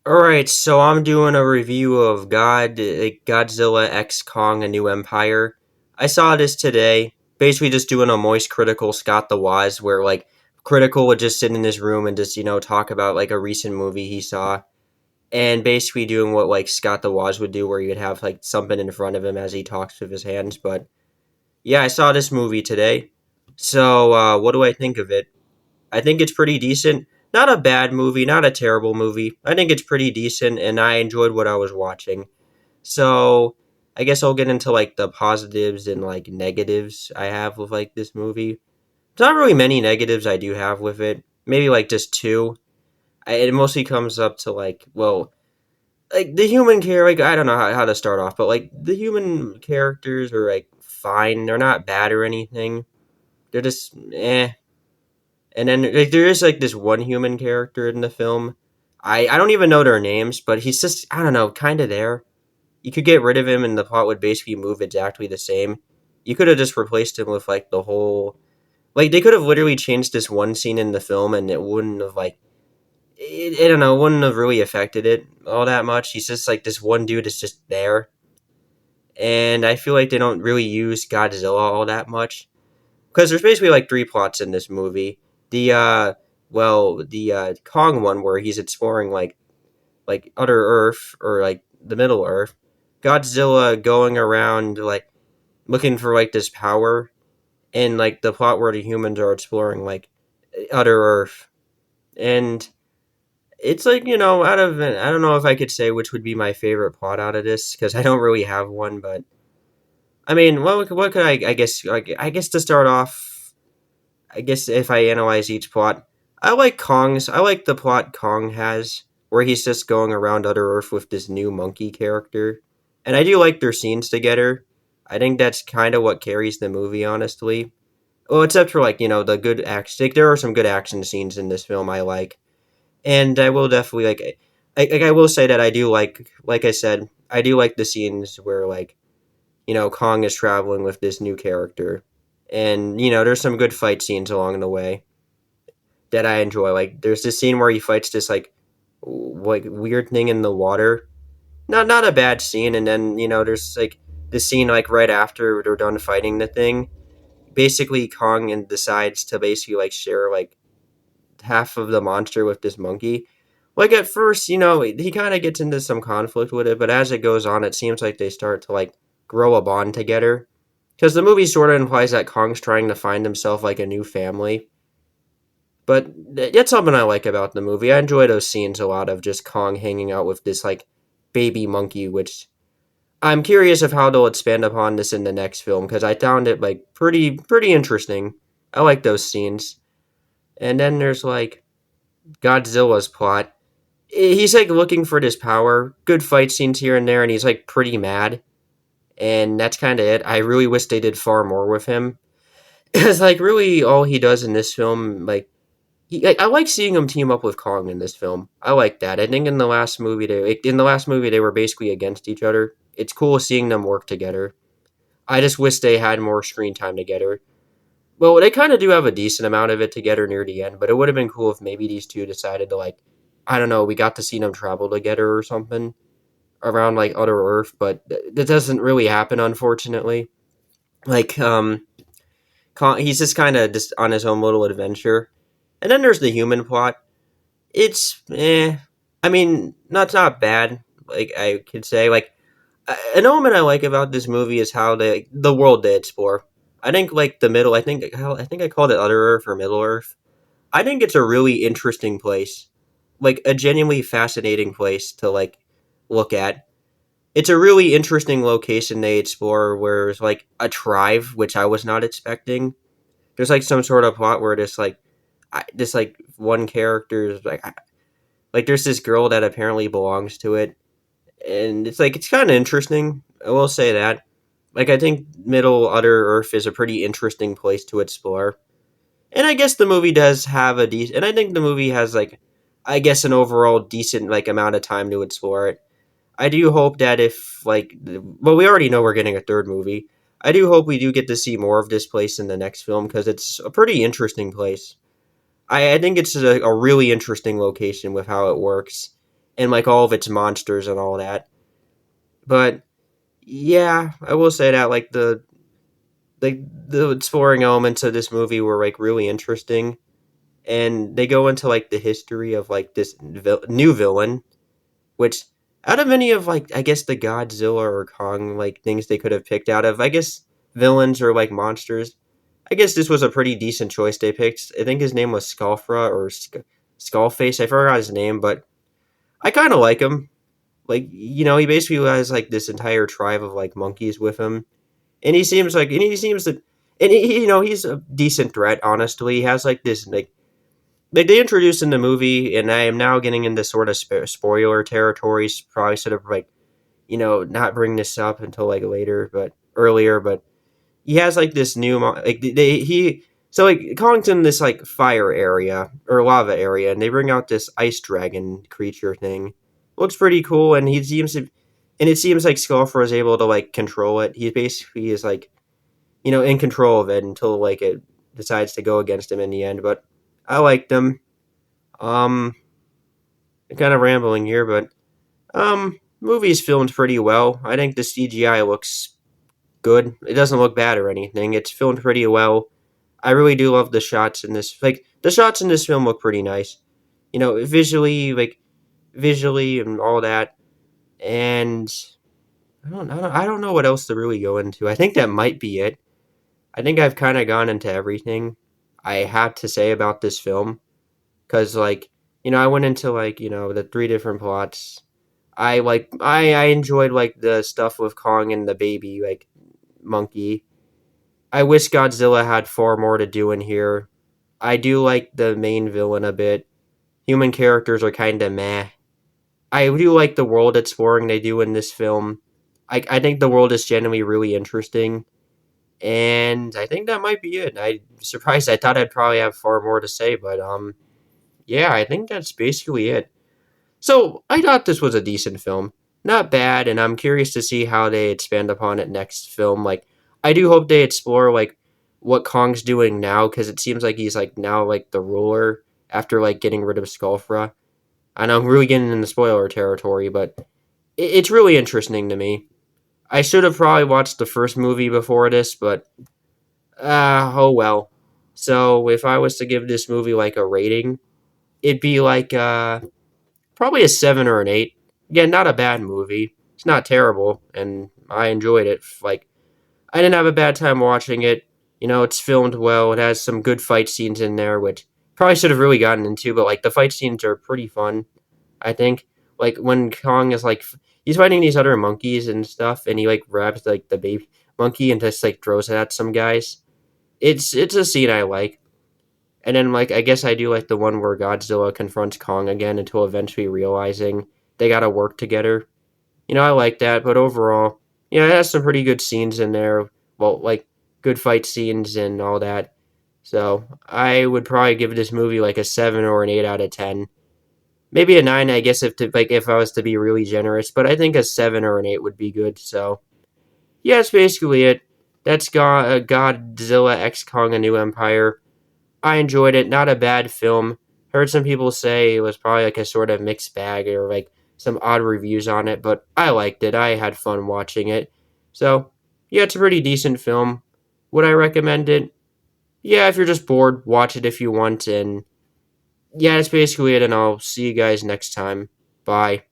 Alright, so I'm doing a review of Godzilla X Kong: A New Empire. I saw this today. Basically, just doing a moist critical Scott the Wise, where critical would just sit in his room and just talk about like a recent movie he saw, and basically doing what like Scott the Wise would do, where you'd have like something in front of him as he talks with his hands. But yeah, I saw this movie today. So what do I think of it? I think it's pretty decent. Not a bad movie, not a terrible movie. I think it's pretty decent, and I enjoyed what I was watching. So I guess I'll get into like the positives and like negatives I have with like this movie. There's not really many negatives I do have with it. Maybe like just two. It mostly comes up to like the human care. Like I don't know how to start off, but like the human characters are like fine. They're not bad or anything. They're just eh. And then like there is like this one human character in the film. I don't even know their names, but he's just I don't know, kind of there. You could get rid of him and the plot would basically move exactly the same. You could have just replaced him with like the whole like they could have literally changed this one scene in the film and it wouldn't have I don't know, wouldn't have really affected it all that much. He's just like this one dude is just there. And I feel like they don't really use Godzilla all that much because there's basically like three plots in this movie. The the Kong one where he's exploring like Other Earth or like the Middle Earth. Godzilla going around like looking for like this power, and like the plot where the humans are exploring like Other Earth, and it's like out of I don't know if I could say which would be my favorite plot out of this because I don't really have one, but I mean, what could I guess like I guess to start off I guess if I analyze each plot, I like the plot Kong has, where he's just going around Other Earth with this new monkey character. And I do like their scenes together. I think that's kind of what carries the movie, honestly. Well, except for the good action. Like, there are some good action scenes in this film I like. And I will definitely I will say that I do like I said, I do like the scenes where Kong is traveling with this new character. And, there's some good fight scenes along the way that I enjoy. Like there's this scene where he fights this weird thing in the water. Not a bad scene, and then there's like this scene like right after they're done fighting the thing. Basically, Kong and decides to basically like share like half of the monster with this monkey. Like at first, he kind of gets into some conflict with it, but as it goes on, it seems like they start to like grow a bond together. Because the movie sort of implies that Kong's trying to find himself like a new family. But that's something I like about the movie. I enjoy those scenes a lot of just Kong hanging out with this like baby monkey, which I'm curious of how they'll expand upon this in the next film because I found it like pretty interesting. I like those scenes. And then there's like Godzilla's plot. He's like looking for this power. Good fight scenes here and there, and he's like pretty mad. And that's kind of it. I really wish they did far more with him. Because like really all he does in this film, I like seeing him team up with Kong in this film. I like that. I think in the last movie they were basically against each other. It's cool seeing them work together. I just wish they had more screen time together. Well, they kind of do have a decent amount of it together near the end, but it would have been cool if maybe these two decided to I don't know, we got to see them travel together or something around like Other Earth, but that doesn't really happen unfortunately. Like he's just kind of just on his own little adventure. And then there's the human plot. It's I mean, not bad. Like I could say, an element I like about this movie is how the world they explore. I think like the middle. I think I called it Other Earth or Middle Earth. I think it's a really interesting place, like a genuinely fascinating place to like look at. It's a really interesting location they explore, where there's like a tribe which I was not expecting. There's like some sort of plot where this like one character is like there's this girl that apparently belongs to it, and it's kind of interesting. I will say that. Like I think Middle Other Earth is a pretty interesting place to explore, and I guess the movie does have a decent. And I think the movie has I guess an overall decent like amount of time to explore it. I do hope that if well, we already know we're getting a third movie. I do hope we do get to see more of this place in the next film because it's a pretty interesting place. I think it's a really interesting location with how it works. and like all of its monsters and all that. But yeah, I will say that the exploring elements of this movie were like really interesting, and they go into like the history of like this new villain, which out of any of like I guess the Godzilla or Kong like things they could have picked out of, I guess villains or like monsters, I guess this was a pretty decent choice they picked. I think his name was Skullfra or Skullface. I forgot his name, but I kind of like him. Like he basically has like this entire tribe of like monkeys with him, and he seems that, and he's a decent threat. Honestly, he has like this like they introduced in the movie, and I am now getting into sort of spoiler territory. Probably should have like not bring this up until like later, but earlier, but he has like this new like they he so like Kong's in this like fire area or lava area, and they bring out this ice dragon creature thing. Looks pretty cool, and it seems like Skullfur is able to like control it. He basically is like in control of it until like it decides to go against him in the end. But I like them. Um, kind of rambling here, but movie's filmed pretty well. I think the CGI looks good. It doesn't look bad or anything. It's filmed pretty well. I really do love the shots in this. Like the shots in this film look pretty nice. Visually and all that. And I don't know what else to really go into. I think that might be it. I think I've kind of gone into everything I have to say about this film because like I went into like the three different plots. I enjoyed like the stuff with Kong and the baby like monkey. I wish Godzilla had far more to do in here. I do like the main villain a bit. Human characters are kind of meh. I do like the world exploring they do in this film. I think the world is genuinely really interesting. And I think that might be it. I'm surprised. I thought I'd probably have far more to say, but yeah, I think that's basically it. So I thought this was a decent film, not bad, and I'm curious to see how they expand upon it next film. Like, I do hope they explore like what Kong's doing now, because it seems like he's like now like the ruler after like getting rid of Skullfra. I know I'm really getting into spoiler territory, but it's really interesting to me. I should have probably watched the first movie before this, but oh well. So if I was to give this movie like a rating, it'd be like probably a 7 or an 8. Again, not a bad movie. It's not terrible, and I enjoyed it. Like I didn't have a bad time watching it. It's filmed well. It has some good fight scenes in there, which probably should have really gotten into. But like the fight scenes are pretty fun. I think like when Kong is like he's fighting these other monkeys and stuff, and he like grabs like the baby monkey and just like throws it at some guys. It's a scene I like. And then, like, I guess I do like the one where Godzilla confronts Kong again until eventually realizing they gotta work together. I like that, but overall, it has some pretty good scenes in there. Well, like, good fight scenes and all that. So, I would probably give this movie like a 7 or an 8 out of 10. Maybe a 9, I guess, if I was to be really generous, but I think a 7 or an 8 would be good. So, yeah, that's basically it. That's Godzilla X Kong: A New Empire. I enjoyed it. Not a bad film. Heard some people say it was probably like a sort of mixed bag or like some odd reviews on it, but I liked it. I had fun watching it. So, yeah, it's a pretty decent film. Would I recommend it? Yeah, if you're just bored, watch it if you want. And yeah, that's basically it. And I'll see you guys next time. Bye.